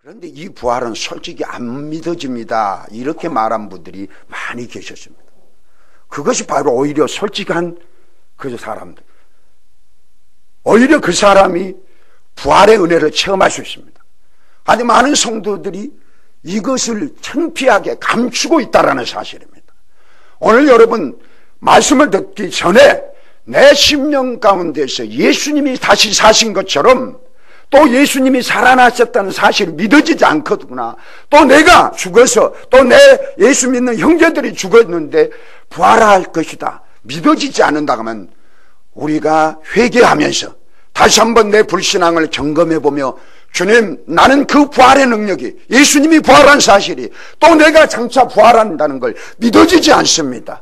그런데 이 부활은 솔직히 안 믿어집니다. 이렇게 말한 분들이 많이 계셨습니다. 그것이 바로 오히려 솔직한 그 사람들. 오히려 그 사람이 부활의 은혜를 체험할 수 있습니다. 아니, 많은 성도들이 이것을 창피하게 감추고 있다는 사실입니다. 오늘 여러분 말씀을 듣기 전에 내 심령 가운데서 예수님이 다시 사신 것처럼 또 예수님이 살아나셨다는 사실이 믿어지지 않거든요. 또 내가 죽어서 또 내 예수 믿는 형제들이 죽었는데 부활할 것이다 믿어지지 않는다고 하면 우리가 회개하면서 다시 한번 내 불신앙을 점검해보며 주님, 나는 그 부활의 능력이 예수님이 부활한 사실이 또 내가 장차 부활한다는 걸 믿어지지 않습니다.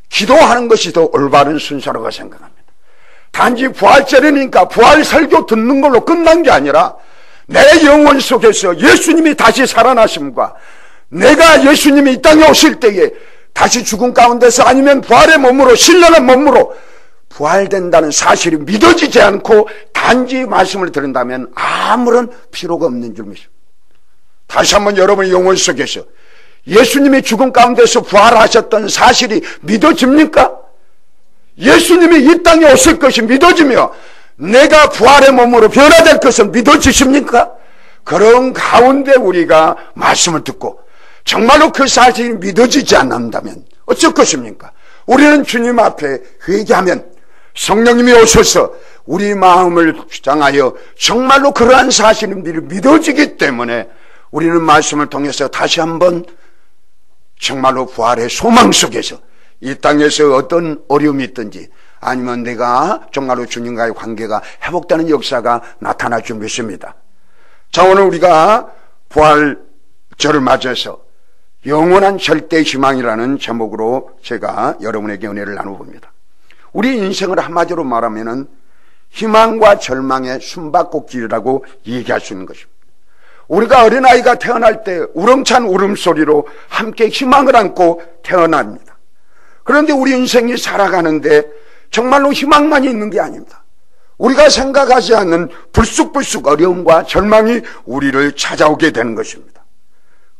기도하는 것이 더 올바른 순서라고 생각합니다. 단지 부활절이니까 부활 설교 듣는 걸로 끝난 게 아니라 내 영혼 속에서 예수님이 다시 살아나심과 내가 예수님이 이 땅에 오실 때에 다시 죽음 가운데서 아니면 부활의 몸으로 신령한 몸으로 부활된다는 사실이 믿어지지 않고 단지 말씀을 들은다면 아무런 필요가 없는 줄 믿습니다. 다시 한번 여러분의 영혼 속에서 예수님이 죽음 가운데서 부활하셨던 사실이 믿어집니까? 예수님이 이 땅에 오실 것이 믿어지며 내가 부활의 몸으로 변화될 것은 믿어지십니까? 그런 가운데 우리가 말씀을 듣고 정말로 그 사실이 믿어지지 않는다면 어쩔 것입니까? 우리는 주님 앞에 회개하면 성령님이 오셔서 우리 마음을 주장하여 정말로 그러한 사실이 믿어지기 때문에 우리는 말씀을 통해서 다시 한번 정말로 부활의 소망 속에서 이 땅에서 어떤 어려움이 있든지 아니면 내가 정말로 주님과의 관계가 회복되는 역사가 나타날 줄 믿습니다. 자, 오늘 우리가 부활절을 맞아서 영원한 절대 희망이라는 제목으로 제가 여러분에게 은혜를 나눠봅니다. 우리 인생을 한마디로 말하면은 희망과 절망의 숨바꼭질이라고 얘기할 수 있는 것입니다. 우리가 어린아이가 태어날 때 우렁찬 울음소리로 함께 희망을 안고 태어납니다. 그런데 우리 인생이 살아가는데 정말로 희망만이 있는 게 아닙니다. 우리가 생각하지 않는 불쑥불쑥 어려움과 절망이 우리를 찾아오게 되는 것입니다.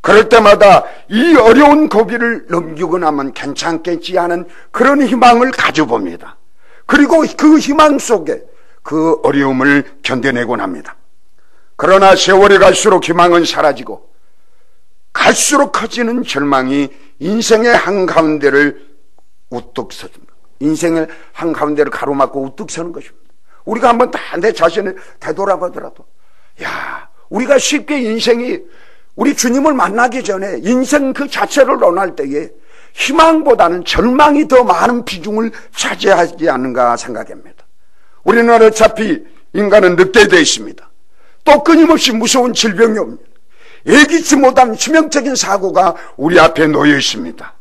그럴 때마다 이 어려운 고비를 넘기고 나면 괜찮겠지 하는 그런 희망을 가져봅니다. 그리고 그 희망 속에 그 어려움을 견뎌내곤 합니다. 그러나 세월이 갈수록 희망은 사라지고 갈수록 커지는 절망이 인생의 한가운데를 우뚝 섭니다. 인생의 한가운데를 가로막고 우뚝 서는 것입니다. 우리가 한번 다 내 자신을 되돌아보더라도 우리가 쉽게 인생이 우리 주님을 만나기 전에 인생 그 자체를 논할 때에 희망보다는 절망이 더 많은 비중을 차지하지 않는가 생각합니다. 우리는 어차피 인간은 늙게 되어 있습니다. 또 끊임없이 무서운 질병이 옵니다. 예기치 못한 치명적인 사고가 우리 앞에 놓여 있습니다.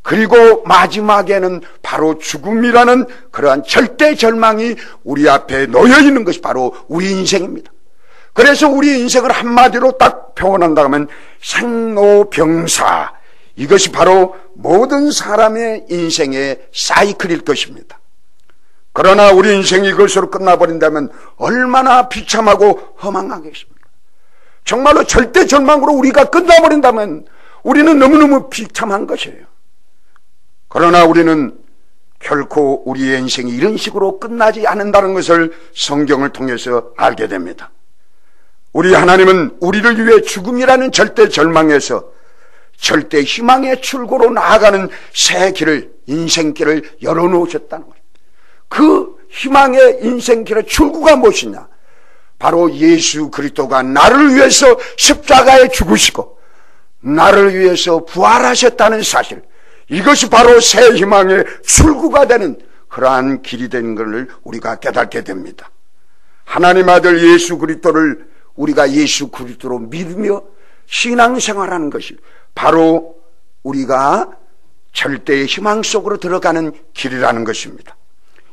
그리고 마지막에는 바로 죽음이라는 그러한 절대 절망이 우리 앞에 놓여 있는 것이 바로 우리 인생입니다. 그래서 우리 인생을 한마디로 딱 표현한다고 하면 생로병사, 이것이 바로 모든 사람의 인생의 사이클일 것입니다. 그러나 우리 인생이 이것으로 끝나버린다면 얼마나 비참하고 허망하겠습니까? 정말로 절대 절망으로 우리가 끝나버린다면 우리는 너무너무 비참한 것이에요. 그러나 우리는 결코 우리의 인생이 이런 식으로 끝나지 않는다는 것을 성경을 통해서 알게 됩니다. 우리 하나님은 우리를 위해 죽음이라는 절대 절망에서 절대 희망의 출구로 나아가는 새 길을, 인생길을 열어놓으셨다는 거예요. 그 희망의 인생길의 출구가 무엇이냐? 바로 예수 그리스도가 나를 위해서 십자가에 죽으시고 나를 위해서 부활하셨다는 사실, 이것이 바로 새 희망의 출구가 되는 그러한 길이 된 것을 우리가 깨닫게 됩니다. 하나님 아들 예수 그리스도를 우리가 예수 그리스도로 믿으며 신앙생활하는 것이 바로 우리가 절대의 희망 속으로 들어가는 길이라는 것입니다.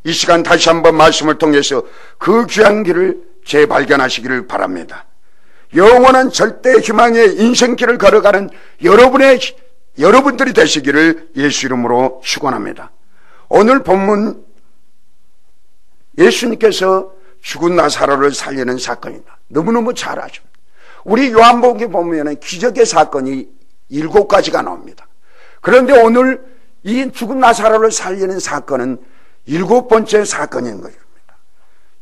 이 시간 다시 한번 말씀을 통해서 그 귀한 길을 재발견하시기를 바랍니다. 영원한 절대 희망의 인생길을 걸어가는 여러분들이 되시기를 예수 이름으로 축원합니다. 오늘 본문 예수님께서 죽은 나사로를 살리는 사건이다. 너무너무 잘 아십니다. 우리 요한복음에 보면 기적의 사건이 7가지가 나옵니다. 그런데 오늘 이 죽은 나사로를 살리는 사건은 7번째 사건인 것입니다.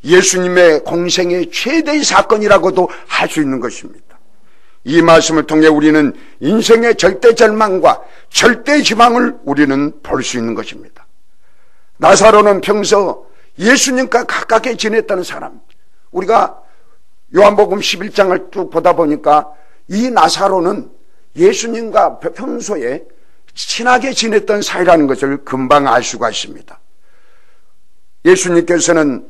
예수님의 공생의 최대의 사건이라고도 할 수 있는 것입니다. 이 말씀을 통해 우리는 인생의 절대 절망과 절대 희망을 우리는 볼 수 있는 것입니다. 나사로는 평소 예수님과 가깝게 지냈다는 사람, 우리가 요한복음 11장을 쭉 보다 보니까 이 나사로는 예수님과 평소에 친하게 지냈던 사이라는 것을 금방 알 수가 있습니다. 예수님께서는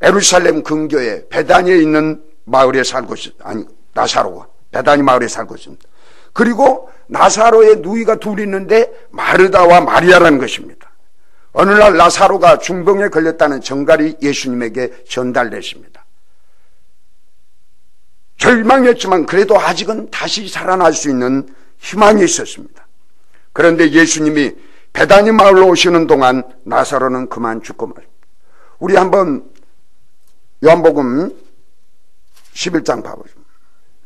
예루살렘 근교에 베다니에 있는 마을에 살고 있습니다. 아니, 나사로가 베다니 마을에 살고 있습니다. 그리고 나사로의 누이가 둘이 있는데 마르다와 마리아라는 것입니다. 어느 날 나사로가 중병에 걸렸다는 정갈이 예수님에게 전달됐습니다. 절망했지만 그래도 아직은 다시 살아날 수 있는 희망이 있었습니다. 그런데 예수님이 베다니 마을로 오시는 동안 나사로는 그만 죽고 말입니다. 우리 한번 요한복음 11장 봐보죠.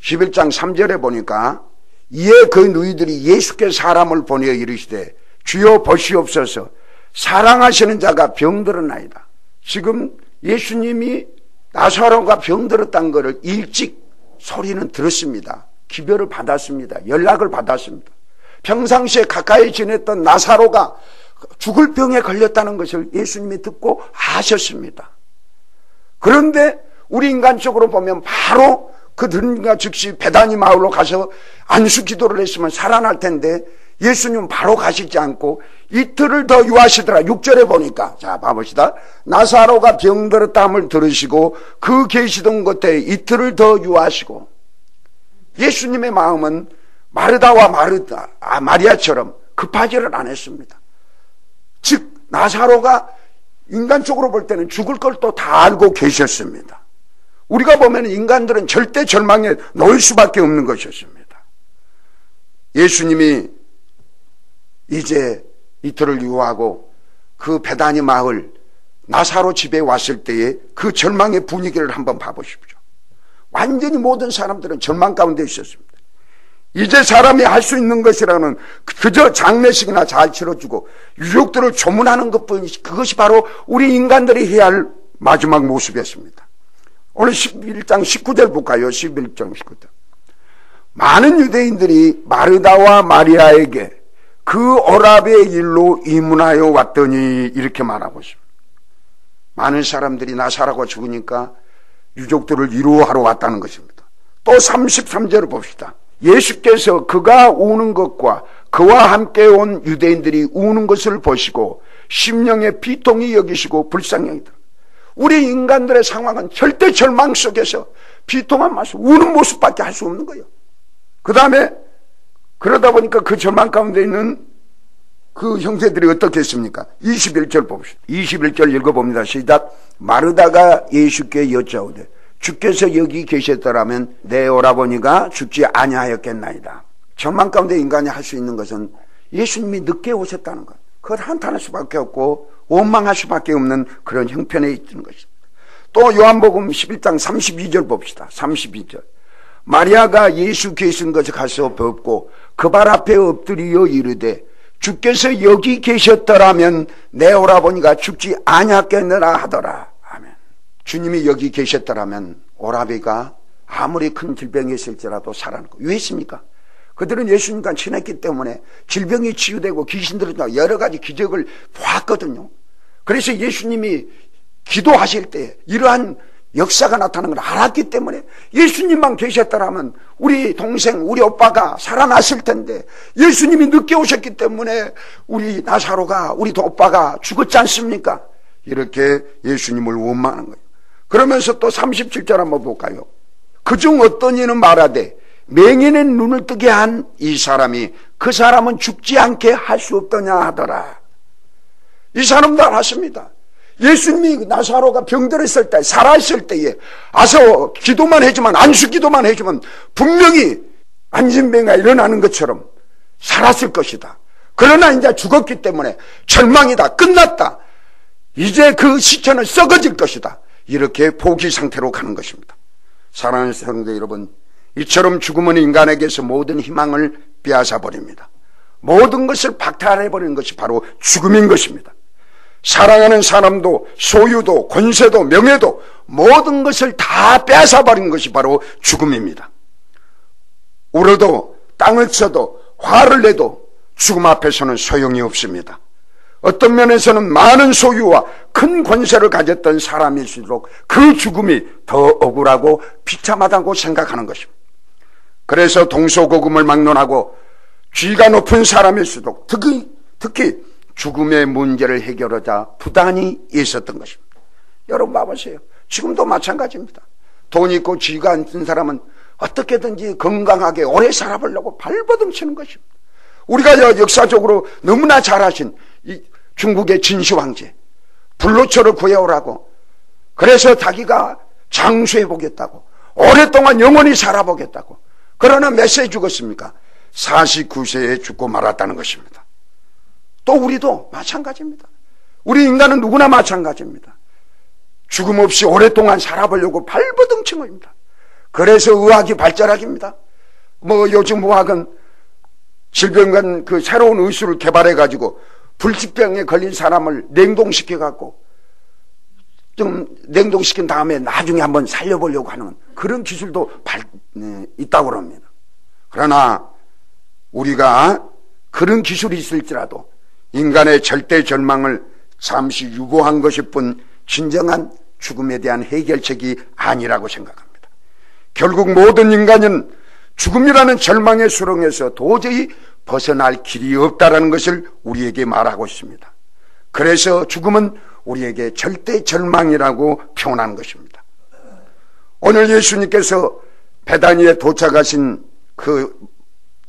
11장 3절에 보니까 이에 그 누이들이 예수께 사람을 보내어 이르시되 주여 보시옵소서 사랑하시는 자가 병들었나이다. 지금 예수님이 나사로가 병들었다는 것을 일찍 소리는 들었습니다. 기별을 받았습니다. 연락을 받았습니다. 평상시에 가까이 지냈던 나사로가 죽을 병에 걸렸다는 것을 예수님이 듣고 아셨습니다. 그런데 우리 인간적으로 보면 바로 그 들은가 즉시 베다니 마을로 가서 안수 기도를 했으면 살아날 텐데 예수님은 바로 가시지 않고 이틀을 더 유하시더라. 6절에 보니까 자 봐봅시다. 나사로가 병들었다함을 들으시고 그 계시던 곳에 이틀을 더 유하시고, 예수님의 마음은 마르다와 마리아처럼 급하지를 않았습니다. 즉 나사로가 인간적으로 볼 때는 죽을 걸 또 다 알고 계셨습니다. 우리가 보면 인간들은 절대 절망에 놓일 수밖에 없는 것이었습니다. 예수님이 이제 이틀을 유하고 그 베다니 마을 나사로 집에 왔을 때에 그 절망의 분위기를 한번 봐보십시오. 완전히 모든 사람들은 절망 가운데 있었습니다. 이제 사람이 할 수 있는 것이라는 그저 장례식이나 잘 치러주고 유족들을 조문하는 것뿐이지 그것이 바로 우리 인간들이 해야 할 마지막 모습이었습니다. 오늘 11장 19절 볼까요? 11장 19절. 많은 유대인들이 마르다와 마리아에게 그 오라비의 일로 이문하여 왔더니 이렇게 말하고 있습니다. 많은 사람들이 나사로가 죽으니까 유족들을 위로하러 왔다는 것입니다. 또 33절을 봅시다. 예수께서 그가 우는 것과 그와 함께 온 유대인들이 우는 것을 보시고 심령의 비통이 여기시고 불쌍히 들어. 우리 인간들의 상황은 절대 절망 속에서 비통한 말씀, 우는 모습밖에 할 수 없는 거예요. 그 다음에 그러다 보니까 그 절망 가운데 있는 그 형제들이 어떻게 했습니까? 21절 봅시다. 21절 읽어봅니다. 시작. 마르다가 예수께 여짜오되 주께서 여기 계셨더라면 내 오라버니가 죽지 아니하였겠나이다. 절망 가운데 인간이 할 수 있는 것은 예수님이 늦게 오셨다는 것. 그걸 한탄할 수밖에 없고 원망할 수밖에 없는 그런 형편에 있는 것입니다. 또 요한복음 11장 32절 봅시다. 32절. 마리아가 예수 계신 것을 가서 뵙고 그 발 앞에 엎드리어 이르되 주께서 여기 계셨더라면 내 오라버니가 죽지 아니하겠느라 하더라. 아멘. 주님이 여기 계셨더라면 오라비가 아무리 큰 질병이 있을지라도 살아날 거예요. 왜 있습니까? 그들은 예수님과 친했기 때문에 질병이 치유되고 귀신들은 여러 가지 기적을 보았거든요. 그래서 예수님이 기도하실 때 이러한 역사가 나타나는 걸 알았기 때문에 예수님만 계셨더라면 우리 동생, 우리 오빠가 살아났을 텐데 예수님이 늦게 오셨기 때문에 우리 나사로가, 우리 오빠가 죽었지 않습니까? 이렇게 예수님을 원망하는 거예요. 그러면서 또 37절 한번 볼까요? 그중 어떤 이는 말하되 맹인의 눈을 뜨게 한 이 사람이 그 사람은 죽지 않게 할 수 없더냐 하더라. 이 사람도 알았습니다. 예수님이 나사로가 병들었을 때, 살아있을 때에 와서 기도만 해주면, 안수 기도만 해주면 분명히 안진병가 일어나는 것처럼 살았을 것이다. 그러나 이제 죽었기 때문에 절망이다, 끝났다, 이제 그 시체는 썩어질 것이다, 이렇게 포기 상태로 가는 것입니다. 사랑하는 성도 여러분, 이처럼 죽음은 인간에게서 모든 희망을 빼앗아 버립니다. 모든 것을 박탈해 버리는 것이 바로 죽음인 것입니다. 사랑하는 사람도 소유도 권세도 명예도 모든 것을 다 빼앗아 버린 것이 바로 죽음입니다. 울어도 땅을 쳐도 화를 내도 죽음 앞에서는 소용이 없습니다. 어떤 면에서는 많은 소유와 큰 권세를 가졌던 사람일수록 그 죽음이 더 억울하고 비참하다고 생각하는 것입니다. 그래서 동서고금을 막론하고 지위가 높은 사람일수록 특히 죽음의 문제를 해결하자 부단히 있었던 것입니다. 여러분 봐보세요. 지금도 마찬가지입니다. 돈 있고 지위가 있는 사람은 어떻게든지 건강하게 오래 살아보려고 발버둥치는 것입니다. 우리가 역사적으로 너무나 잘 아신 이 중국의 진시 황제, 불로초를 구해오라고, 그래서 자기가 장수해 보겠다고, 오랫동안 영원히 살아보겠다고. 그러나 몇 세에 죽었습니까? 49세에 죽고 말았다는 것입니다. 또 우리도 마찬가지입니다. 우리 인간은 누구나 마찬가지입니다. 죽음 없이 오랫동안 살아보려고 발버둥친 겁니다. 그래서 의학이 발전학입니다. 요즘 의학은 질병관 그 새로운 의술을 개발해 가지고 불치병에 걸린 사람을 냉동시켜 갖고 좀 냉동시킨 다음에 나중에 한번 살려보려고 하는 그런 기술도 있다고 합니다. 그러나 우리가 그런 기술이 있을지라도 인간의 절대 절망을 잠시 유보한 것일 뿐 진정한 죽음에 대한 해결책이 아니라고 생각합니다. 결국 모든 인간은 죽음이라는 절망의 수렁에서 도저히 벗어날 길이 없다라는 것을 우리에게 말하고 있습니다. 그래서 죽음은 우리에게 절대 절망이라고 표현한 것입니다. 오늘 예수님께서 베다니에 도착하신 그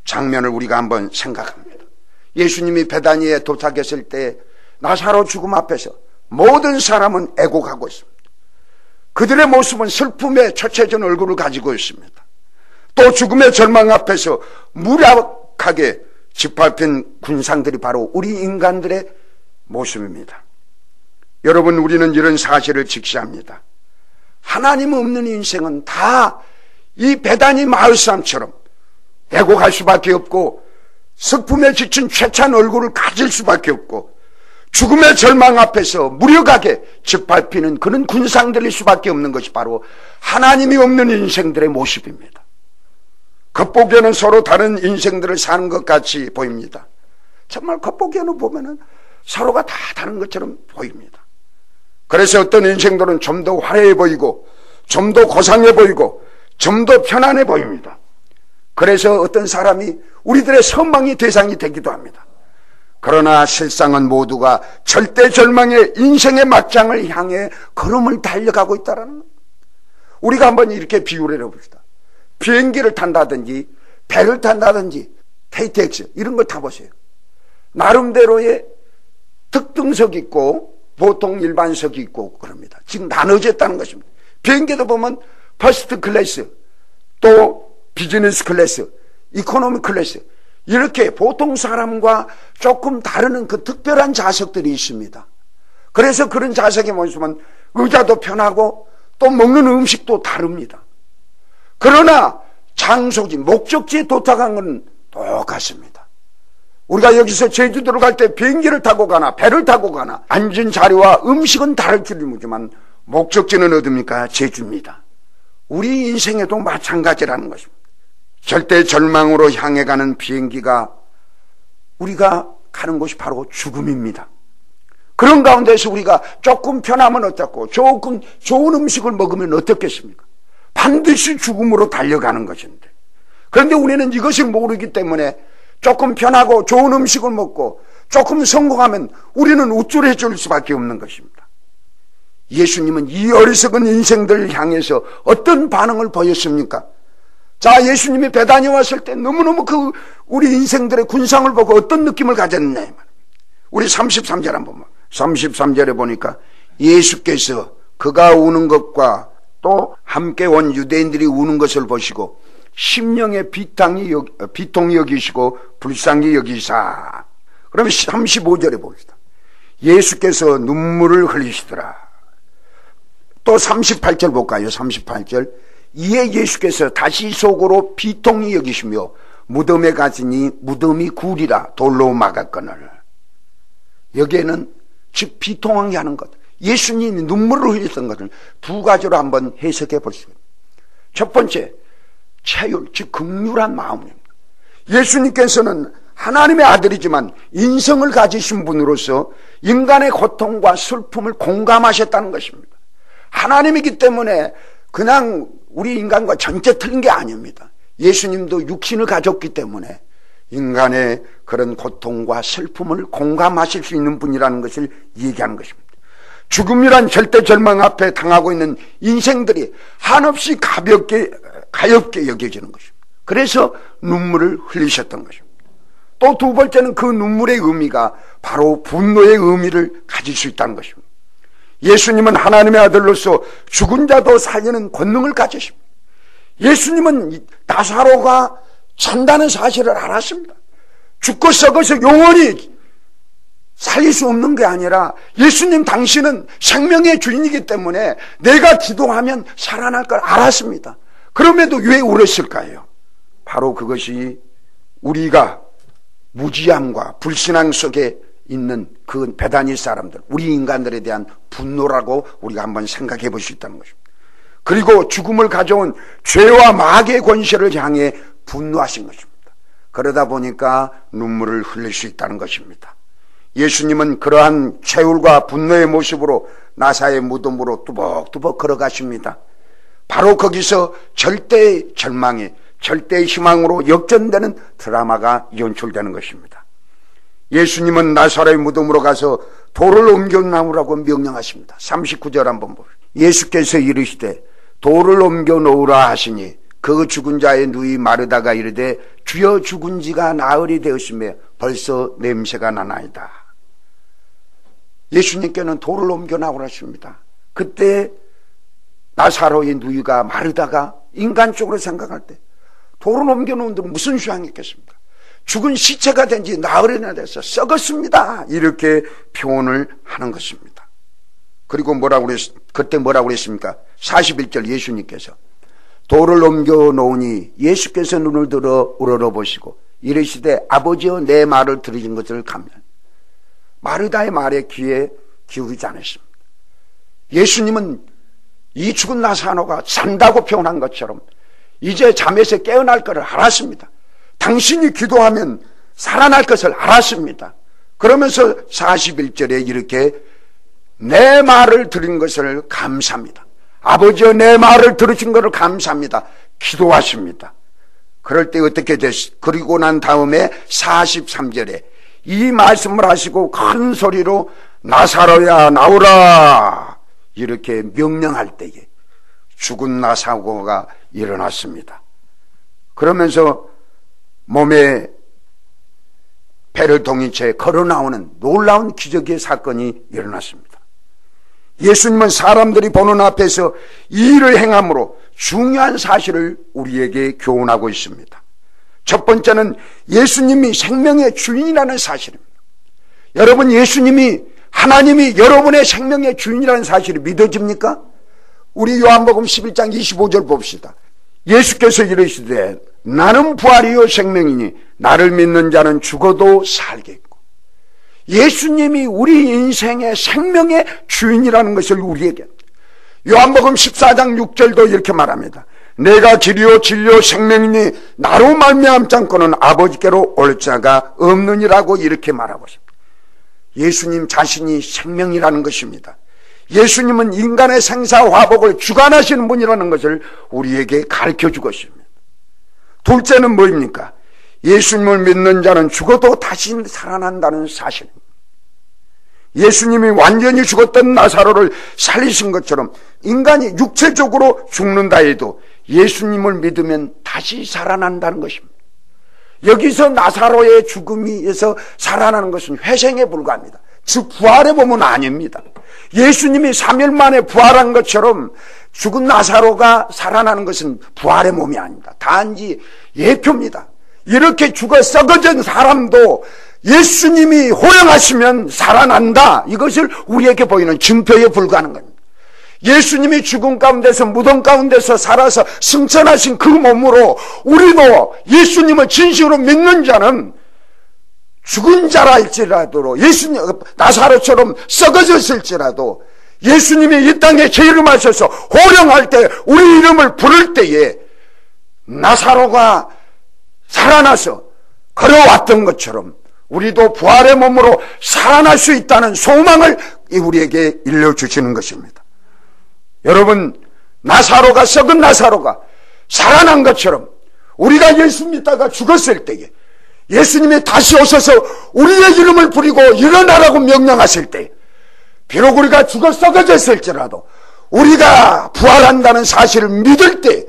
장면을 우리가 한번 생각합니다. 예수님이 베다니에 도착했을 때 나사로 죽음 앞에서 모든 사람은 애곡하고 있습니다. 그들의 모습은 슬픔에 처체진 얼굴을 가지고 있습니다. 또 죽음의 절망 앞에서 무력하게 짓밟힌 군상들이 바로 우리 인간들의 모습입니다. 여러분, 우리는 이런 사실을 직시합니다. 하나님 없는 인생은 다 이 베다니 마을 사람처럼 애곡할 수밖에 없고 슬픔에 지친 최찬 얼굴을 가질 수밖에 없고 죽음의 절망 앞에서 무력하게 짓밟히는 그런 군상들일 수밖에 없는 것이 바로 하나님이 없는 인생들의 모습입니다. 겉보기에는 서로 다른 인생들을 사는 것 같이 보입니다. 정말 겉보기에는 보면은 서로가 다 다른 것처럼 보입니다. 그래서 어떤 인생들은 좀 더 화려해 보이고 좀 더 고상해 보이고 좀 더 편안해 보입니다. 그래서 어떤 사람이 우리들의 선망의 대상이 되기도 합니다. 그러나 실상은 모두가 절대 절망의 인생의 막장을 향해 걸음을 달려가고 있다는, 우리가 한번 이렇게 비유를 해봅시다. 비행기를 탄다든지 배를 탄다든지 KTX 이런 걸 타보세요. 나름대로의 특등석이 있고 보통 일반석이 있고 그럽니다. 지금 나눠졌다는 것입니다. 비행기도 보면 퍼스트 클래스, 또 비즈니스 클래스, 이코노미 클래스, 이렇게 보통 사람과 조금 다른 그 특별한 좌석들이 있습니다. 그래서 그런 좌석에 모시면 의자도 편하고 또 먹는 음식도 다릅니다. 그러나 장소지, 목적지에 도착한 건 똑같습니다. 우리가 여기서 제주도를 갈 때 비행기를 타고 가나 배를 타고 가나 앉은 자리와 음식은 다를 줄 모르지만 목적지는 어디입니까? 제주입니다. 우리 인생에도 마찬가지라는 것입니다. 절대 절망으로 향해 가는 비행기가 우리가 가는 곳이 바로 죽음입니다. 그런 가운데서 우리가 조금 편하면 어떻고 조금 좋은 음식을 먹으면 어떻겠습니까? 반드시 죽음으로 달려가는 것인데, 그런데 우리는 이것을 모르기 때문에 조금 편하고 좋은 음식을 먹고 조금 성공하면 우리는 우쭐해 줄 수밖에 없는 것입니다. 예수님은 이 어리석은 인생들을 향해서 어떤 반응을 보였습니까? 자, 예수님이 베다니 왔을 때 너무너무 그 우리 인생들의 군상을 보고 어떤 느낌을 가졌냐. 우리 33절 한번 33절에 보니까 예수께서 그가 우는 것과 또 함께 온 유대인들이 우는 것을 보시고 심령의 비통이 여기시고 불쌍히 여기사. 그러면 35절에 봅시다. 예수께서 눈물을 흘리시더라. 또 38절 볼까요? 38절. 이에 예수께서 다시 속으로 비통히 여기시며 무덤에 가시니 무덤이 굴이라 돌로 막았거늘. 여기에는 즉 비통하게 하는 것, 예수님이 눈물을 흘렸던 것을 두 가지로 한번 해석해 볼 수 있습니다. 첫 번째, 체휼, 즉 긍휼한 마음입니다. 예수님께서는 하나님의 아들이지만 인성을 가지신 분으로서 인간의 고통과 슬픔을 공감하셨다는 것입니다. 하나님이기 때문에 그냥 우리 인간과 전체 틀린 게 아닙니다. 예수님도 육신을 가졌기 때문에 인간의 그런 고통과 슬픔을 공감하실 수 있는 분이라는 것을 얘기하는 것입니다. 죽음이란 절대 절망 앞에 당하고 있는 인생들이 한없이 가볍게 여겨지는 것입니다. 그래서 눈물을 흘리셨던 것입니다. 또 두 번째는 그 눈물의 의미가 바로 분노의 의미를 가질 수 있다는 것입니다. 예수님은 하나님의 아들로서 죽은 자도 살리는 권능을 가지십니다. 예수님은 나사로가 산다는 사실을 알았습니다. 죽고 썩어서 영원히 살릴 수 없는 게 아니라 예수님 당신은 생명의 주인이기 때문에 내가 기도하면 살아날 걸 알았습니다. 그럼에도 왜 울었을까요? 바로 그것이 우리가 무지함과 불신앙 속에 있는 그 베다니 사람들, 우리 인간들에 대한 분노라고 우리가 한번 생각해 볼 수 있다는 것입니다. 그리고 죽음을 가져온 죄와 마귀의 권세를 향해 분노하신 것입니다. 그러다 보니까 눈물을 흘릴 수 있다는 것입니다. 예수님은 그러한 체울과 분노의 모습으로 나사의 무덤으로 뚜벅뚜벅 걸어가십니다. 바로 거기서 절대의 절망이 절대의 희망으로 역전되는 드라마가 연출되는 것입니다. 예수님은 나사로의 무덤으로 가서 돌을 옮겨 놓으라고 명령하십니다. 39절 한번 보세요. 예수께서 이르시되 돌을 옮겨 놓으라 하시니 그 죽은 자의 누이 마르다가 이르되 주여 죽은 지가 나흘이 되었으며 벌써 냄새가 나나이다. 예수님께는 돌을 옮겨 나오라 하십니다. 그때 나사로의 누이가 마르다가 인간적으로 생각할 때 돌을 옮겨 놓은데 무슨 수양이 있겠습니까? 죽은 시체가 된 지 나흘이나 돼서 썩었습니다. 이렇게 표현을 하는 것입니다. 그리고 그때 뭐라고 그랬습니까? 41절 예수님께서 돌을 옮겨 놓으니 예수께서 눈을 들어 우러러보시고 이르시되 아버지여 내 말을 들으신 것을 감면. 마르다의 말에 귀에 기울이지 않으십니다. 예수님은 이 죽은 나사로가 산다고 표현한 것처럼 이제 잠에서 깨어날 것을 알았습니다. 당신이 기도하면 살아날 것을 알았습니다. 그러면서 41절에 이렇게 내 말을 들은 것을 감사합니다. 아버지여 내 말을 들으신 것을 감사합니다. 기도하십니다. 그럴 때 어떻게 됐어? 그리고 난 다음에 43절에 이 말씀을 하시고 큰 소리로 나사로야 나오라 이렇게 명령할 때에 죽은 나사로가 일어났습니다. 그러면서 몸에 배를 동인 채 걸어 나오는 놀라운 기적의 사건이 일어났습니다. 예수님은 사람들이 보는 앞에서 이 일을 행함으로 중요한 사실을 우리에게 교훈하고 있습니다. 첫 번째는 예수님이 생명의 주인이라는 사실입니다. 여러분, 예수님이 하나님이 여러분의 생명의 주인이라는 사실이 믿어집니까? 우리 요한복음 11장 25절 봅시다. 예수께서 이르시되 나는 부활이요 생명이니 나를 믿는 자는 죽어도 살겠고. 예수님이 우리 인생의 생명의 주인이라는 것을 우리에게, 요한복음 14장 6절도 이렇게 말합니다. 내가 길이요 진리요 생명이니 나로 말미암지 않고는 아버지께로 올 자가 없느니라고 이렇게 말하고 있습니다. 예수님 자신이 생명이라는 것입니다. 예수님은 인간의 생사화복을 주관하시는 분이라는 것을 우리에게 가르쳐주고 있습니다. 둘째는 뭐입니까? 예수님을 믿는 자는 죽어도 다시 살아난다는 사실입니다. 예수님이 완전히 죽었던 나사로를 살리신 것처럼 인간이 육체적으로 죽는다 해도 예수님을 믿으면 다시 살아난다는 것입니다. 여기서 나사로의 죽음에서 살아나는 것은 회생에 불과합니다. 즉 부활의 몸은 아닙니다. 예수님이 3일 만에 부활한 것처럼 죽은 나사로가 살아나는 것은 부활의 몸이 아닙니다. 단지 예표입니다. 이렇게 죽어 썩어진 사람도 예수님이 호령하시면 살아난다. 이것을 우리에게 보이는 증표에 불과한 겁니다. 예수님이 죽음 가운데서 무덤 가운데서 살아서 승천하신 그 몸으로 우리도 예수님을 진심으로 믿는 자는 죽은 자라 할지라도 예수님 나사로처럼 썩어졌을지라도 예수님이 이 땅에 재림하셔서 호령할 때 우리 이름을 부를 때에 나사로가 살아나서 걸어왔던 것처럼 우리도 부활의 몸으로 살아날 수 있다는 소망을 우리에게 일러주시는 것입니다. 여러분, 나사로가 썩은 나사로가 살아난 것처럼 우리가 예수 믿다가 죽었을 때에 예수님이 다시 오셔서 우리의 이름을 부리고 일어나라고 명령하실 때 비록 우리가 죽어 썩어졌을지라도 우리가 부활한다는 사실을 믿을 때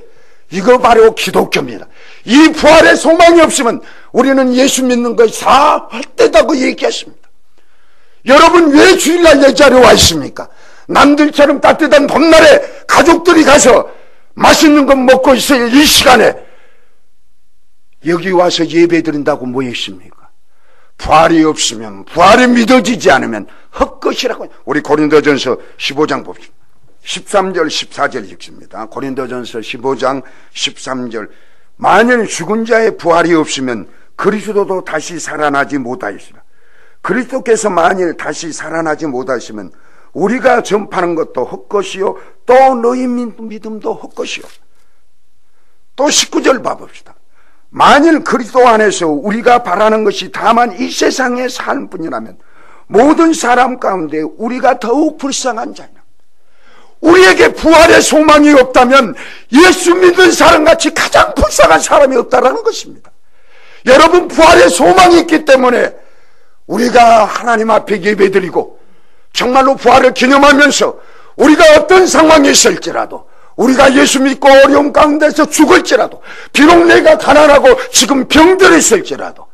이거 바로 기독교입니다. 이 부활의 소망이 없으면 우리는 예수 믿는 것이 다 헛되다고 얘기했습니다. 여러분 왜 주일날 예자리에 와 있습니까? 남들처럼 따뜻한 봄날에 가족들이 가서 맛있는 것 먹고 있을 이 시간에 여기 와서 예배 드린다고 뭐 있습니까? 부활이 없으면, 부활이 믿어지지 않으면 헛것이라고. 우리 고린도전서 15장 봅시다. 13절 14절 읽습니다. 고린도전서 15장 13절. 만일 죽은 자의 부활이 없으면 그리스도도 다시 살아나지 못하였으나 그리스도께서 만일 다시 살아나지 못하시면 우리가 전파하는 것도 헛것이요 또 너희 믿음도 헛것이요. 또 19절 봐봅시다. 만일 그리스도 안에서 우리가 바라는 것이 다만 이 세상의 삶뿐이라면 모든 사람 가운데 우리가 더욱 불쌍한 자냐. 우리에게 부활의 소망이 없다면 예수 믿는 사람같이 가장 불쌍한 사람이 없다라는 것입니다. 여러분, 부활의 소망이 있기 때문에 우리가 하나님 앞에 예배드리고 정말로 부활을 기념하면서 우리가 어떤 상황이 있을지라도 우리가 예수 믿고 어려움 가운데서 죽을지라도 비록 내가 가난하고 지금 병들어 있을지라도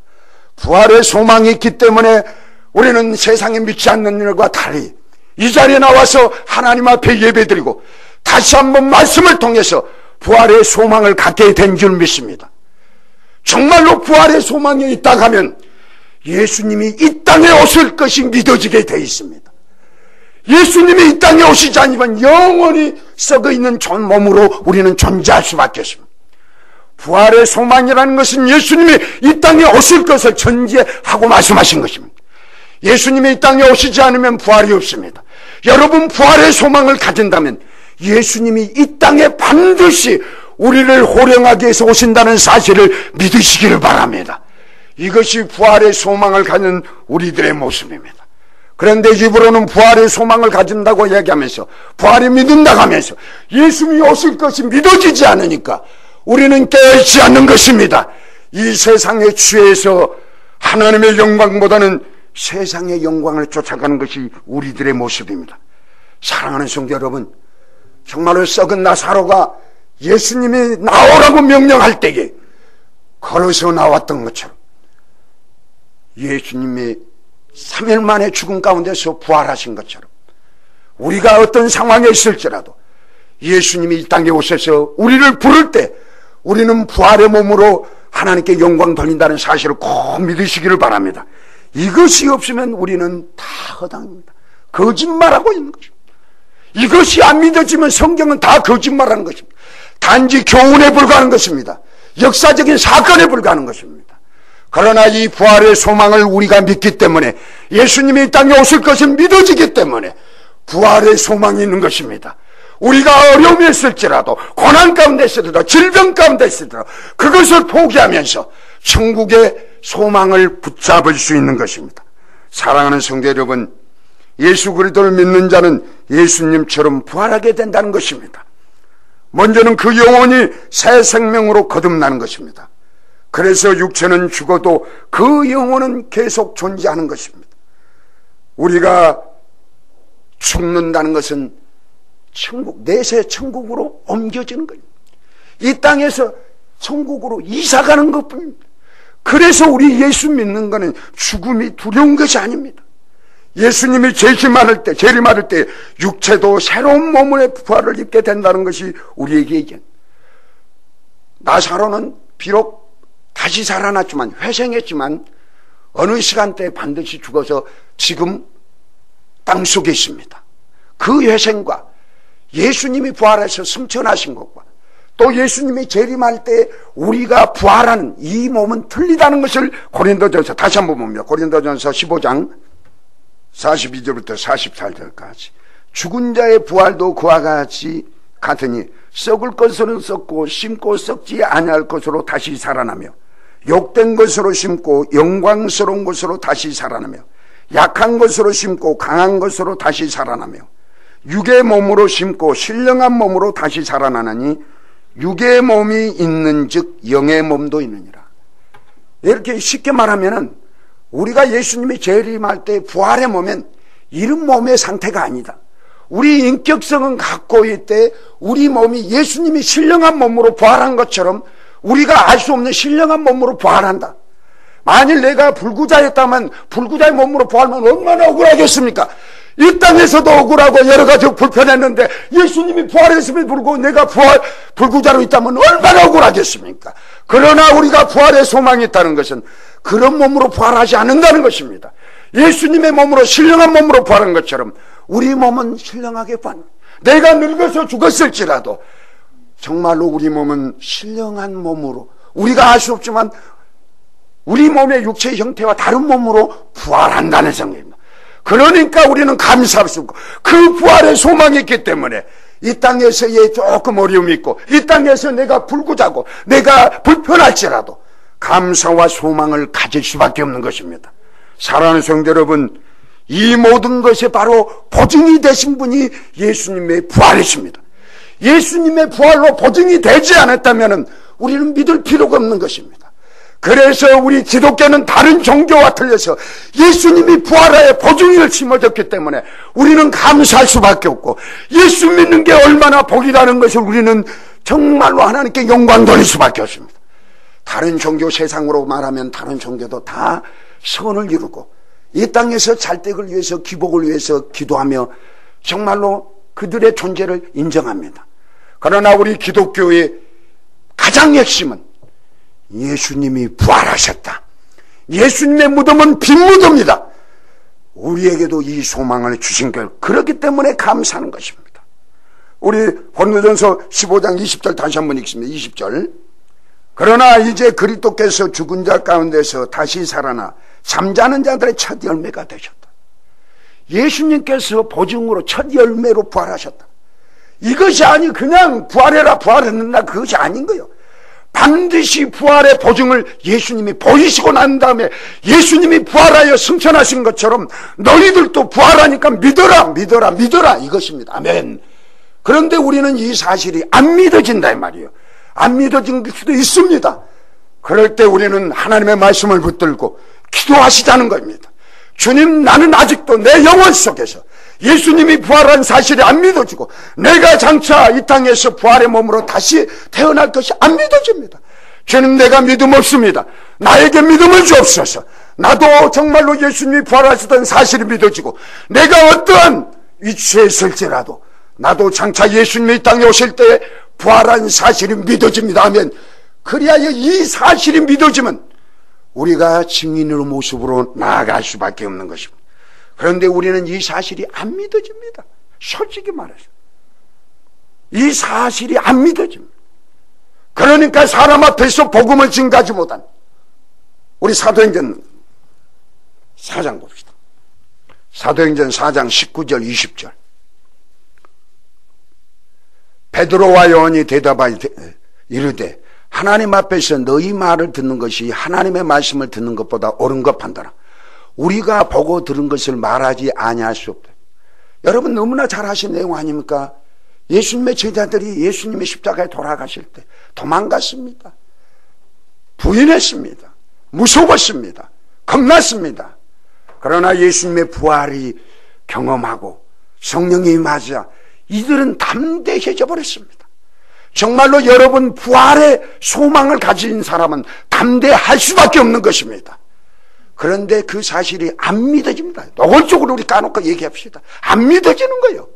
부활의 소망이 있기 때문에 우리는 세상에 믿지 않는 일과 달리 이 자리에 나와서 하나님 앞에 예배드리고 다시 한번 말씀을 통해서 부활의 소망을 갖게 된 줄 믿습니다. 정말로 부활의 소망이 있다 하면 예수님이 이 땅에 오실 것이 믿어지게 되어 있습니다. 예수님이 이 땅에 오시지 않으면 영원히 썩어있는 몸으로 우리는 존재할 수밖에 없습니다. 부활의 소망이라는 것은 예수님이 이 땅에 오실 것을 전제하고 말씀하신 것입니다. 예수님이 이 땅에 오시지 않으면 부활이 없습니다. 여러분, 부활의 소망을 가진다면 예수님이 이 땅에 반드시 우리를 호령하기 위해서 오신다는 사실을 믿으시기를 바랍니다. 이것이 부활의 소망을 가진 우리들의 모습입니다. 그런데 입으로는 부활의 소망을 가진다고 얘기하면서 부활이 믿는다고 하면서 예수님이 오실 것이 믿어지지 않으니까 우리는 깨어있지 않는 것입니다. 이 세상의 취해서 하나님의 영광보다는 세상의 영광을 쫓아가는 것이 우리들의 모습입니다. 사랑하는 성도 여러분, 정말로 썩은 나사로가 예수님이 나오라고 명령할 때에 걸어서 나왔던 것처럼 예수님이 3일 만에 죽음 가운데서 부활하신 것처럼 우리가 어떤 상황에 있을지라도 예수님이 이 땅에 오셔서 우리를 부를 때 우리는 부활의 몸으로 하나님께 영광 돌린다는 사실을 꼭 믿으시기를 바랍니다. 이것이 없으면 우리는 다 허당입니다. 거짓말하고 있는 것입니다. 이것이 안 믿어지면 성경은 다 거짓말하는 것입니다. 단지 교훈에 불과한 것입니다. 역사적인 사건에 불과한 것입니다. 그러나 이 부활의 소망을 우리가 믿기 때문에 예수님이 이 땅에 오실 것을 믿어지기 때문에 부활의 소망이 있는 것입니다. 우리가 어려움이 있을지라도 고난 가운데 있을지라도 질병 가운데 있을지라도 그것을 포기하면서 천국의 소망을 붙잡을 수 있는 것입니다. 사랑하는 성도 여러분, 예수 그리스도를 믿는 자는 예수님처럼 부활하게 된다는 것입니다. 먼저는 그 영혼이 새 생명으로 거듭나는 것입니다. 그래서 육체는 죽어도 그 영혼은 계속 존재하는 것입니다. 우리가 죽는다는 것은 천국, 내세 천국으로 옮겨지는 겁니다. 이 땅에서 천국으로 이사가는 것뿐입니다. 그래서 우리 예수 믿는 것은 죽음이 두려운 것이 아닙니다. 예수님이 재림하실 때 육체도 새로운 몸의 부활을 입게 된다는 것이 우리에게 얘기합니다. 나사로는 비록 다시 살아났지만 회생했지만 어느 시간대에 반드시 죽어서 지금 땅속에 있습니다. 그 회생과 예수님이 부활해서 승천하신 것과 또 예수님이 재림할 때 우리가 부활하는 이 몸은 틀리다는 것을 고린도전서 다시 한번 봅니다. 고린도전서 15장 42절부터 44절까지 죽은 자의 부활도 그와 같이 같으니 썩을 것으로 썩고 심고 썩지 아니할 것으로 다시 살아나며 욕된 것으로 심고 영광스러운 것으로 다시 살아나며 약한 것으로 심고 강한 것으로 다시 살아나며 육의 몸으로 심고 신령한 몸으로 다시 살아나느니 육의 몸이 있는 즉 영의 몸도 있느니라. 이렇게 쉽게 말하면은 우리가 예수님이 재림할 때 부활의 몸은 이런 몸의 상태가 아니다. 우리 인격성은 갖고 있대 우리 몸이 예수님이 신령한 몸으로 부활한 것처럼 우리가 알 수 없는 신령한 몸으로 부활한다. 만일 내가 불구자였다면 불구자의 몸으로 부활하면 얼마나 억울하겠습니까? 이 땅에서도 억울하고 여러 가지 불편했는데 예수님이 부활했음에도 불구하고 내가 불구자로 있다면 얼마나 억울하겠습니까? 그러나 우리가 부활의 소망이 있다는 것은 그런 몸으로 부활하지 않는다는 것입니다. 예수님의 몸으로 신령한 몸으로 부활한 것처럼 우리 몸은 신령하게 부활합니다. 내가 늙어서 죽었을지라도 정말로 우리 몸은 신령한 몸으로 우리가 알 수 없지만 우리 몸의 육체의 형태와 다른 몸으로 부활한다는 생각입니다. 그러니까 우리는 감사할 수 없고 그 부활의 소망이 있기 때문에 이 땅에서의 조금 어려움이 있고 이 땅에서 내가 불구자고 내가 불편할지라도 감사와 소망을 가질 수밖에 없는 것입니다. 사랑하는 성도 여러분, 이 모든 것이 바로 보증이 되신 분이 예수님의 부활이십니다. 예수님의 부활로 보증이 되지 않았다면 우리는 믿을 필요가 없는 것입니다. 그래서 우리 기독교는 다른 종교와 틀려서 예수님이 부활하여 보증을 심어줬기 때문에 우리는 감사할 수밖에 없고 예수 믿는 게 얼마나 복이라는 것을 우리는 정말로 하나님께 영광 돌릴 수밖에 없습니다. 다른 종교 세상으로 말하면 다른 종교도 다 선을 이루고 이 땅에서 잘되기를 위해서 기복을 위해서 기도하며 정말로 그들의 존재를 인정합니다. 그러나 우리 기독교의 가장 핵심은 예수님이 부활하셨다. 예수님의 무덤은 빈 무덤이다. 우리에게도 이 소망을 주신 것, 그렇기 때문에 감사하는 것입니다. 우리 고린도전서 15장 20절 다시 한번 읽습니다. 20절. 그러나 이제 그리스도께서 죽은 자 가운데서 다시 살아나 잠자는 자들의 첫 열매가 되셨다. 예수님께서 보증으로 첫 열매로 부활하셨다. 이것이 아니 그냥 부활해라 부활했는다 그것이 아닌 거예요. 반드시 부활의 보증을 예수님이 보이시고 난 다음에 예수님이 부활하여 승천하신 것처럼 너희들도 부활하니까 믿어라 이것입니다. 아멘. 그런데 우리는 이 사실이 안 믿어진다 이 말이에요. 안 믿어진 수도 있습니다. 그럴 때 우리는 하나님의 말씀을 붙들고 기도하시자는 겁니다. 주님, 나는 아직도 내 영혼 속에서 예수님이 부활한 사실이 안 믿어지고 내가 장차 이 땅에서 부활의 몸으로 다시 태어날 것이 안 믿어집니다. 주님, 내가 믿음 없습니다. 나에게 믿음을 주옵소서. 나도 정말로 예수님이 부활하시던 사실이 믿어지고 내가 어떠한 위치에 있을지라도 나도 장차 예수님이 이 땅에 오실 때 부활한 사실이 믿어집니다 하면, 그리하여 이 사실이 믿어지면 우리가 증인의 모습으로 나아갈 수밖에 없는 것입니다. 그런데 우리는 이 사실이 안 믿어집니다. 솔직히 말해서 이 사실이 안 믿어집니다. 그러니까 사람 앞에서 복음을 증가하지 못한 우리 사도행전 4장 봅시다. 사도행전 4장 19절 20절. 베드로와 요한이 대답하여 이르되 하나님 앞에서 너희 말을 듣는 것이 하나님의 말씀을 듣는 것보다 옳은 것 판단하라. 우리가 보고 들은 것을 말하지 아니할 수 없다. 여러분 너무나 잘 아신 내용 아닙니까? 예수님의 제자들이 예수님의 십자가에 돌아가실 때 도망갔습니다. 부인했습니다. 무서웠습니다. 겁났습니다. 그러나 예수님의 부활이 경험하고 성령이 임하자 이들은 담대해져 버렸습니다. 정말로 여러분 부활의 소망을 가진 사람은 담대할 수밖에 없는 것입니다. 그런데 그 사실이 안 믿어집니다. 노골적으로 우리 까놓고 얘기합시다. 안 믿어지는 거예요.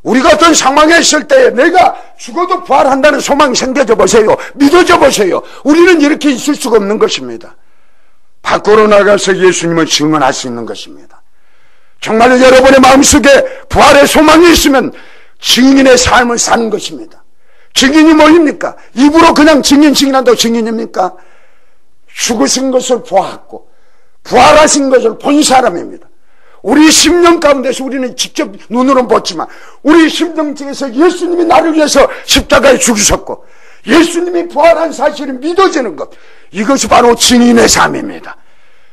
우리가 어떤 상황에 있을 때 내가 죽어도 부활한다는 소망이 생겨져 보세요. 믿어져 보세요. 우리는 이렇게 있을 수가 없는 것입니다. 밖으로 나가서 예수님을 증언할 수 있는 것입니다. 정말로 여러분의 마음속에 부활의 소망이 있으면 증인의 삶을 사는 것입니다. 증인이 뭐입니까? 입으로 그냥 증인한다고 증인입니까? 죽으신 것을 보았고 부활하신 것을 본 사람입니다. 우리 심령 가운데서 우리는 직접 눈으로 보지만 우리 심령 중에서 예수님이 나를 위해서 십자가에 죽으셨고 예수님이 부활한 사실이 믿어지는 것, 이것이 바로 증인의 삶입니다.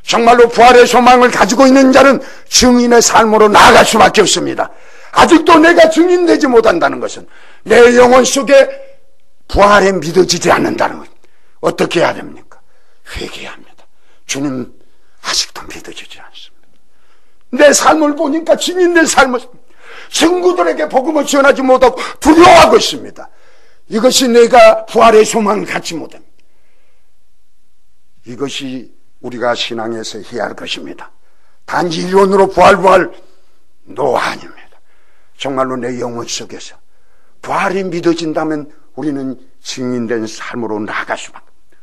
정말로 부활의 소망을 가지고 있는 자는 증인의 삶으로 나아갈 수밖에 없습니다. 아직도 내가 증인되지 못한다는 것은 내 영혼 속에 부활에 믿어지지 않는다는 것. 어떻게 해야 됩니까? 회개해야 합니다. 주님, 아직도 믿어지지 않습니다. 내 삶을 보니까 증인된 삶을 친구들에게 복음을 전하지 못하고 두려워하고 있습니다. 이것이 내가 부활의 소망을 갖지 못합니다. 이것이 우리가 신앙에서 해야 할 것입니다. 단지 이론으로 부활 아닙니다. 정말로 내 영혼 속에서 부활이 믿어진다면 우리는 증인된 삶으로 나아갈 수밖에 없습니다.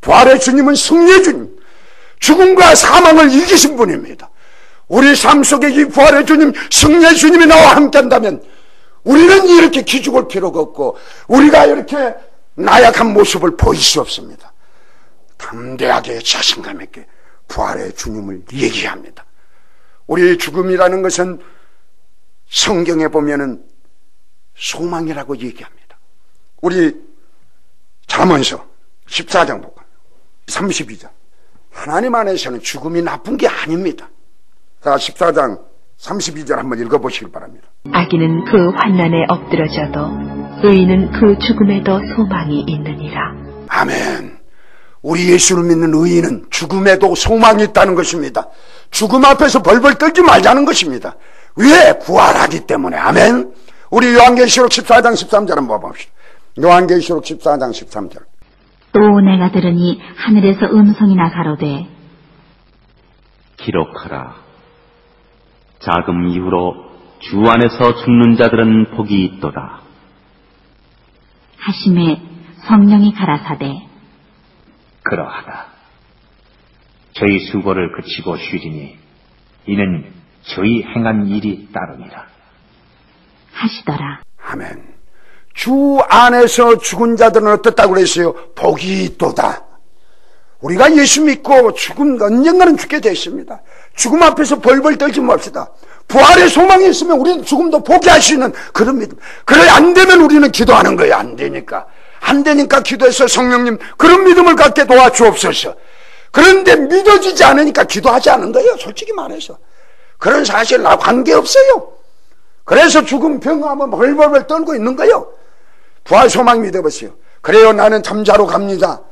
부활의 주님은 승리의 주님, 죽음과 사망을 이기신 분입니다. 우리 삶 속에 이 부활의 주님, 승리의 주님이 나와 함께한다면 우리는 이렇게 기죽을 필요가 없고 우리가 이렇게 나약한 모습을 보일 수 없습니다. 담대하게 자신감 있게 부활의 주님을 얘기합니다. 우리의 죽음이라는 것은 성경에 보면은 소망이라고 얘기합니다. 우리 잠언서 14장 보고 32절, 하나님 안에서는 죽음이 나쁜 게 아닙니다. 자, 14장 32절 한번 읽어보시길 바랍니다. 악인은 그 환난에 엎드러져도 의인은 그 죽음에도 소망이 있느니라. 아멘. 우리 예수를 믿는 의인은 죽음에도 소망이 있다는 것입니다. 죽음 앞에서 벌벌 떨지 말자는 것입니다. 왜? 부활하기 때문에. 아멘. 우리 요한계시록 14장 13절 한번 봅시다. 요한계시록 14장 13절. 또 내가 들으니 하늘에서 음성이나 가로되 기록하라. 자금 이후로 주 안에서 죽는 자들은 복이 있도다 하심에 성령이 가라사대 그러하다. 저희 수고를 그치고 쉬리니 이는 저희 행한 일이 따르니라 하시더라. 아멘. 주 안에서 죽은 자들은 어떻다고 그랬어요? 복이 있도다. 우리가 예수 믿고 언젠가는 죽게 되어 있습니다. 죽음 앞에서 벌벌 떨지 맙시다. 부활의 소망이 있으면 우리는 죽음도 포기할 수 있는 그런 믿음. 그래, 안 되면 우리는 기도하는 거예요. 안 되니까 기도해서 성령님 그런 믿음을 갖게 도와주옵소서. 그런데 믿어지지 않으니까 기도하지 않은 거예요. 솔직히 말해서 그런 사실 나 관계없어요. 그래서 죽음 병하면 벌벌벌 떨고 있는 거예요. 부활 소망 믿어보세요. 그래요, 나는 잠자러 갑니다.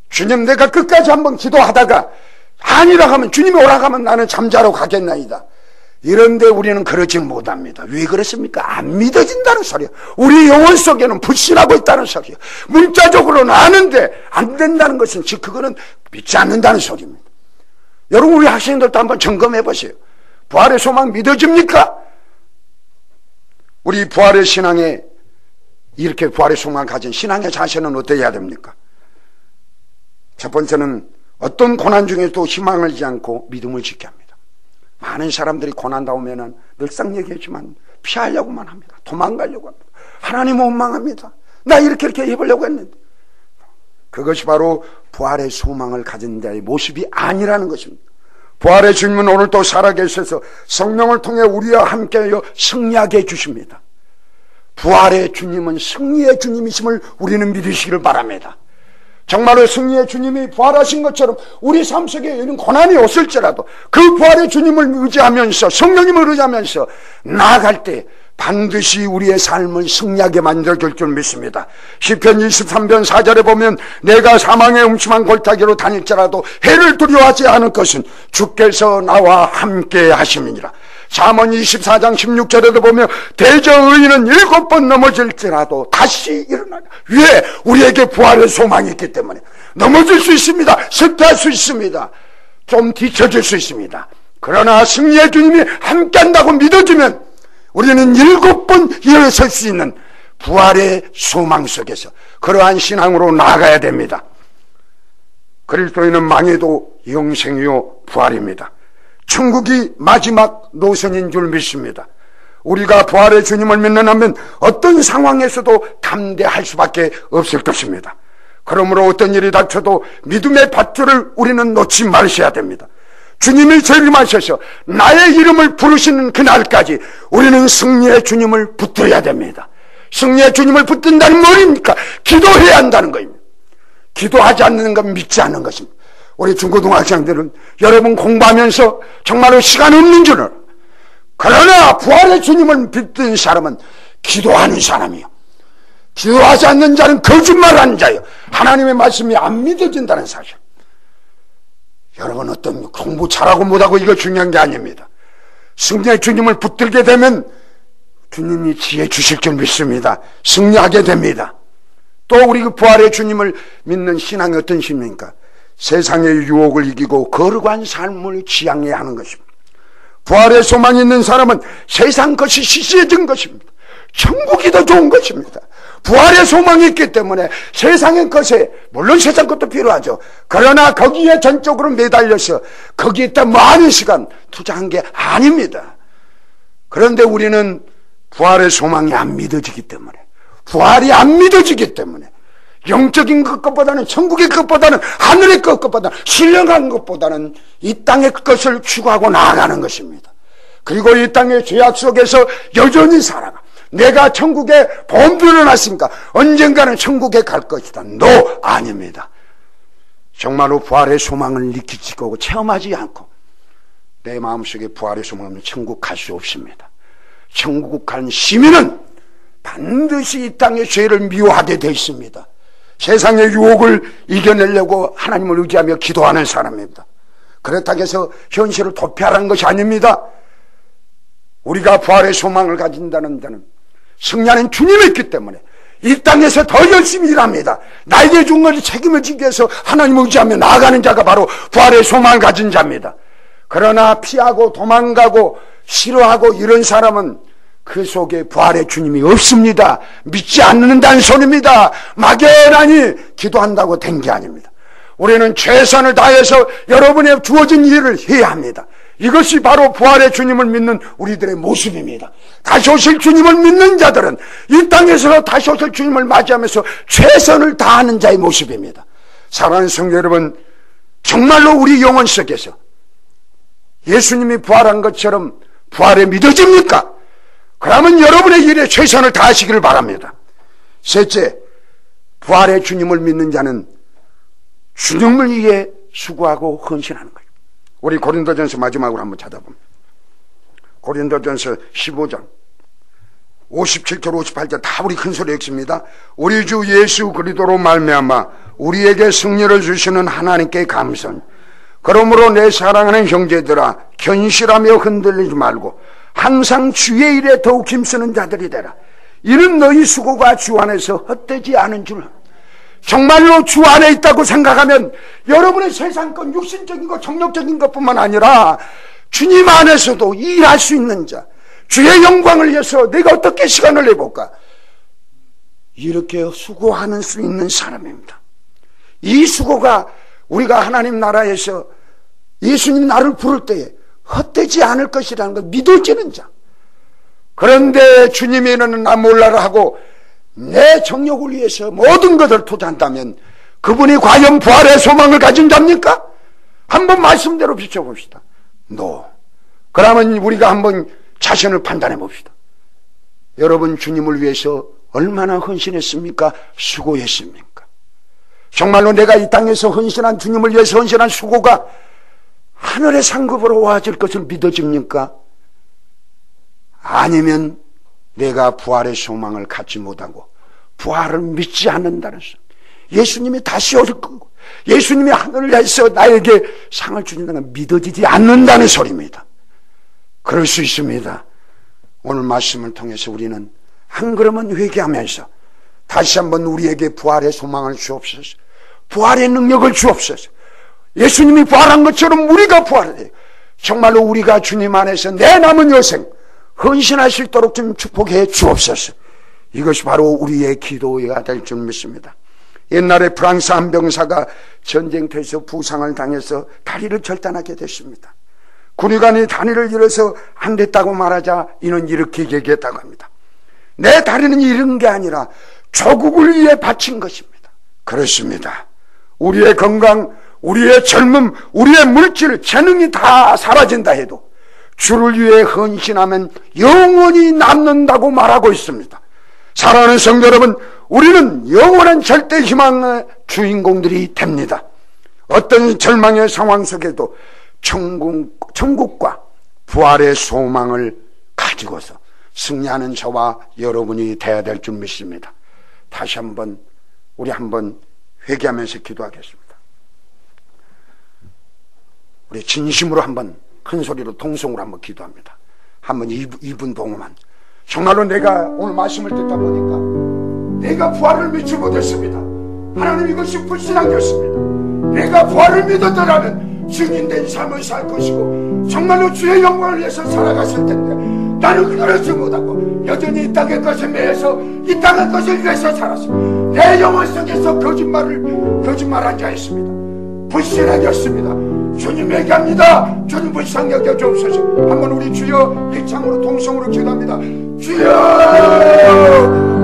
주님, 내가 끝까지 한번 기도하다가 아니라 하면, 주님이 오라 하면 나는 잠자러 가겠나이다. 이런데 우리는 그러지 못합니다. 왜 그렇습니까? 안 믿어진다는 소리예요. 우리 영혼 속에는 불신하고 있다는 소리예요. 문자적으로는 아는데 안 된다는 것은 즉 그거는 믿지 않는다는 소리입니다. 여러분, 우리 학생들도 한번 점검해 보세요. 부활의 소망 믿어집니까? 우리 부활의 신앙에, 이렇게 부활의 소망을 가진 신앙의 자세는 어떻게 해야 됩니까? 첫 번째는 어떤 고난 중에도 희망을 잃지 않고 믿음을 지켜야 합니다. 많은 사람들이 고난 나오면은 늘상 얘기했지만 피하려고만 합니다. 도망가려고 합니다. 하나님 원망합니다. 나 이렇게 해보려고 했는데. 그것이 바로 부활의 소망을 가진 자의 모습이 아니라는 것입니다. 부활의 주님은 오늘 또 살아계셔서 성령을 통해 우리와 함께하여 승리하게 해주십니다. 부활의 주님은 승리의 주님이심을 우리는 믿으시기를 바랍니다. 정말로 승리의 주님이 부활하신 것처럼 우리 삶 속에 이런 고난이 없을지라도 그 부활의 주님을 의지하면서, 성령님을 의지하면서 나아갈 때 반드시 우리의 삶을 승리하게 만들어줄 줄 믿습니다. 시편 23편 4절에 보면 내가 사망의 음침한 골짜기로 다닐지라도 해를 두려워하지 않을 것은 주께서 나와 함께 하심이니라. 잠언 24장 16절에도 보면 대저 의인은 7번 넘어질지라도 다시 일어나라. 왜? 우리에게 부활의 소망이 있기 때문에. 넘어질 수 있습니다. 실패할 수 있습니다. 좀 뒤처질 수 있습니다. 그러나 승리의 주님이 함께한다고 믿어지면 우리는 7번 일어설 수 있는 부활의 소망 속에서 그러한 신앙으로 나아가야 됩니다. 그리스도인은 망해도 영생이요 부활입니다. 천국이 마지막 노선인 줄 믿습니다. 우리가 부활의 주님을 믿는다면 어떤 상황에서도 담대할 수밖에 없을 것입니다. 그러므로 어떤 일이 닥쳐도 믿음의 밧줄을 우리는 놓지 말으셔야 됩니다. 주님이 재림하셔서 나의 이름을 부르시는 그날까지 우리는 승리의 주님을 붙들어야 됩니다. 승리의 주님을 붙든다는 뭐입니까? 기도해야 한다는 것입니다. 기도하지 않는 건 믿지 않는 것입니다. 우리 중고등학생들은 여러분 공부하면서 정말로 시간 없는 줄을 알아요. 그러나 부활의 주님을 믿는 사람은 기도하는 사람이요, 기도하지 않는 자는 거짓말하는 자요, 하나님의 말씀이 안 믿어진다는 사실. 여러분 어떤 공부 잘하고 못하고 이거 중요한 게 아닙니다. 승리의 주님을 붙들게 되면 주님이 지혜 주실 줄 믿습니다. 승리하게 됩니다. 또 우리 그 부활의 주님을 믿는 신앙이 어떤 신입니까? 세상의 유혹을 이기고 거룩한 삶을 지향해야 하는 것입니다. 부활의 소망이 있는 사람은 세상 것이 시시해진 것입니다. 천국이 더 좋은 것입니다. 부활의 소망이 있기 때문에 세상의 것에, 물론 세상 것도 필요하죠. 그러나 거기에 전적으로 매달려서 거기에다 많은 시간 투자한 게 아닙니다. 그런데 우리는 부활의 소망이 안 믿어지기 때문에, 부활이 안 믿어지기 때문에 영적인 것보다는, 천국의 것보다는, 하늘의 것보다는, 신령한 것보다는 이 땅의 것을 추구하고 나아가는 것입니다. 그리고 이 땅의 죄악 속에서 여전히 살아가. 내가 천국에 보험료를 놨으니까 언젠가는 천국에 갈 것이다. No, 아닙니다. 정말로 부활의 소망을 느끼고 체험하지 않고 내 마음속에 부활의 소망은 천국 갈 수 없습니다. 천국 간 시민은 반드시 이 땅의 죄를 미워하게 되어 있습니다. 세상의 유혹을 이겨내려고 하나님을 의지하며 기도하는 사람입니다. 그렇다고 해서 현실을 도피하라는 것이 아닙니다. 우리가 부활의 소망을 가진다는 자는 승리하는 주님이 있기 때문에 이 땅에서 더 열심히 일합니다. 나에게 준 것을 책임을 지기 위해서 하나님을 의지하며 나아가는 자가 바로 부활의 소망을 가진 자입니다. 그러나 피하고 도망가고 싫어하고 이런 사람은 그 속에 부활의 주님이 없습니다. 믿지 않는다는 소리입니다. 막연하니 기도한다고 된 게 아닙니다. 우리는 최선을 다해서 여러분의 주어진 일을 해야 합니다. 이것이 바로 부활의 주님을 믿는 우리들의 모습입니다. 다시 오실 주님을 믿는 자들은 이 땅에서 다시 오실 주님을 맞이하면서 최선을 다하는 자의 모습입니다. 사랑하는 성도 여러분, 정말로 우리 영혼 속에서 예수님이 부활한 것처럼 부활에 믿어집니까? 그러면 여러분의 일에 최선을 다하시기를 바랍니다. 셋째, 부활의 주님을 믿는 자는 주님을 위해 수고하고 헌신하는 거예요. 우리 고린도전서 마지막으로 한번 찾아봅니다. 고린도전서 15장 57절 58절 다 우리 큰소리 읽습니다. 우리 주 예수 그리스도로 말미암아 우리에게 승리를 주시는 하나님께 감사하니 그러므로 내 사랑하는 형제들아 견실하며 흔들리지 말고 항상 주의 일에 더욱 힘쓰는 자들이 되라. 이는 너희 수고가 주 안에서 헛되지 않은 줄. 정말로 주 안에 있다고 생각하면 여러분의 세상권, 육신적인 것, 정력적인 것뿐만 아니라 주님 안에서도 일할 수 있는 자, 주의 영광을 위해서 내가 어떻게 시간을 내볼까, 이렇게 수고하는 수 있는 사람입니다. 이 수고가 우리가 하나님 나라에서 예수님 나를 부를 때에 헛되지 않을 것이라는 걸 믿어지는 자. 그런데 주님이 이러는 나 몰라라 하고 내 정욕을 위해서 모든 것을 투자한다면 그분이 과연 부활의 소망을 가진 자입니까? 한번 말씀대로 비춰봅시다. No. 그러면 우리가 한번 자신을 판단해 봅시다. 여러분 주님을 위해서 얼마나 헌신했습니까? 수고했습니까? 정말로 내가 이 땅에서 헌신한, 주님을 위해서 헌신한 수고가 하늘의 상급으로 와질 것을 믿어집니까? 아니면 내가 부활의 소망을 갖지 못하고 부활을 믿지 않는다는 소, 예수님이 다시 오실 거고 예수님이 하늘에서 나에게 상을 주신다는 건 믿어지지 않는다는 소리입니다. 그럴 수 있습니다. 오늘 말씀을 통해서 우리는 한 걸음은 회개하면서 다시 한번 우리에게 부활의 소망을 주옵소서, 부활의 능력을 주옵소서. 예수님이 부활한 것처럼 우리가 부활해야, 정말로 우리가 주님 안에서 내 남은 여생 헌신할 수 있도록 좀 축복해 주옵소서. 이것이 바로 우리의 기도가 될 줄 믿습니다. 옛날에 프랑스 한 병사가 전쟁터에서 부상을 당해서 다리를 절단하게 됐습니다. 군의관이 다리를 잃어서 안 됐다고 말하자 이는 이렇게 얘기했다고 합니다. 내 다리는 잃은 게 아니라 조국을 위해 바친 것입니다. 그렇습니다. 우리의 건강, 우리의 젊음, 우리의 물질, 재능이 다 사라진다 해도 주를 위해 헌신하면 영원히 남는다고 말하고 있습니다. 사랑하는 성도 여러분, 우리는 영원한 절대 희망의 주인공들이 됩니다. 어떤 절망의 상황 속에도 천국과 부활의 소망을 가지고서 승리하는 저와 여러분이 되어야 될 줄 믿습니다. 다시 한번 우리 한번 회개하면서 기도하겠습니다. 우리 진심으로 한번 큰 소리로 통성으로 한번 기도합니다. 한번 2분 동안만. 정말로 내가 오늘 말씀을 듣다 보니까 내가 부활을 믿지 못했습니다. 하나님, 이것이 불신한 것입니다. 내가 부활을 믿었더라면 증인된 삶을 살 것이고 정말로 주의 영광을 위해서 살아갔을 텐데 나는 그러지 못하고 여전히 이 땅의 것에 매여서 이 땅의 것을 위해서 살았습니다. 내 영혼 속에서 거짓말한 자였습니다. 불신하겠습니다. 주님 얘기합니다. 주님 불쌍히 여겨주옵소서. 한번 우리 주여 일창으로 통성으로 기도합니다. 주여,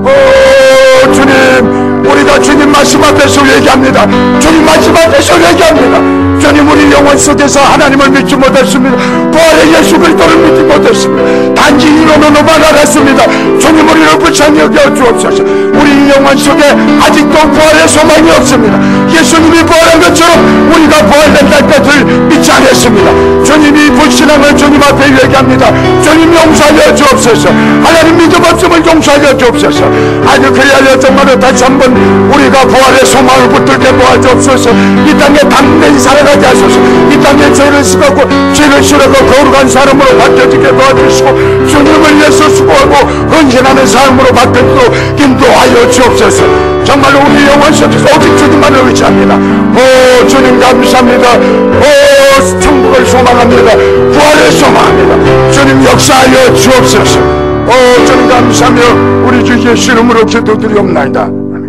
오 주님, 우리가 주님 말씀 앞에서 얘기합니다. 주님 말씀 앞에서 얘기합니다. 주님, 우리 영혼 속에서 하나님을 믿지 못했습니다. 부활의 예수 그리스도를 믿지 못했습니다. 단지 이론으로만 알았습니다. 주님, 우리를 불쌍히 여겨주옵소서. 우리 영혼 속에 아직도 부활의 소망이 없습니다. 예수님이 부활한 것처럼 우리가 부활된다는 것을 믿지 않았습니다. 주님이 불신앙을 주님 앞에 얘기합니다. 주님 용서하여 주옵소서. 하나님 믿음 없음을 용서하여 주옵소서. 아니 그리하여 정말로 다시 한번 우리가 부활의 소망을 붙들게 도와주옵소서. 이 땅에 담대히 살아가게 하소서. 이 땅에 죄를 싫어하고 죄를 싫어하고 거룩한 사람으로 바뀌어지게 도와주시고 주님을 위해서 수고하고 헌신하는 삶으로 바뀌도록 인도하여 주옵소서. 정말로 우리 영혼 속에서 오직 주님만을 의지합니다. 오 주님 감사합니다. 오 천국을 소망합니다. 부활을 소망합니다. 주님 역사하여 주옵소서. 오 주님 감사하며 우리 주 예수 이름으로 기도드리옵나이다. 아멘.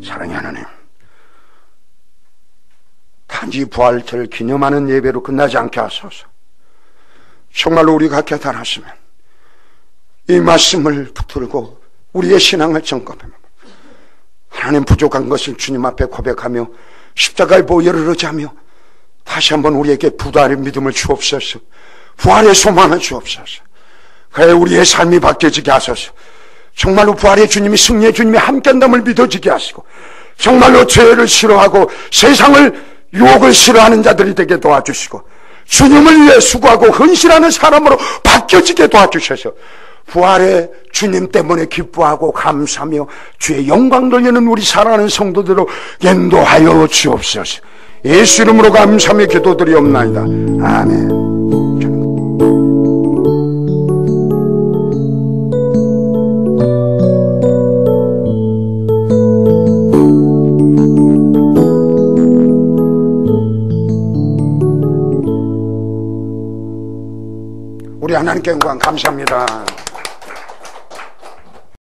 사랑의 하나님, 단지 부활절 기념하는 예배로 끝나지 않게 하소서. 정말로 우리가 깨달았으면 이 말씀을 붙들고 우리의 신앙을 점검합니다. 하나님 부족한 것을 주님 앞에 고백하며 십자가의 보혈을 의지하며 다시 한번 우리에게 부활의 믿음을 주옵소서. 부활의 소망을 주옵소서. 그래 우리의 삶이 바뀌어지게 하소서. 정말로 부활의 주님이 승리의 주님이 함께한다을 믿어지게 하시고 정말로 죄를 싫어하고 세상을 유혹을 싫어하는 자들이 되게 도와주시고 주님을 위해 수고하고 헌신하는 사람으로 바뀌어지게 도와주셔서 부활의 주님 때문에 기뻐하고 감사하며 주의 영광 돌리는 우리 사랑하는 성도들로 인도하여 주옵소서. 예수 이름으로 감사하며 기도드리옵나이다. 아멘. 우리 하나님께 영광 감사합니다.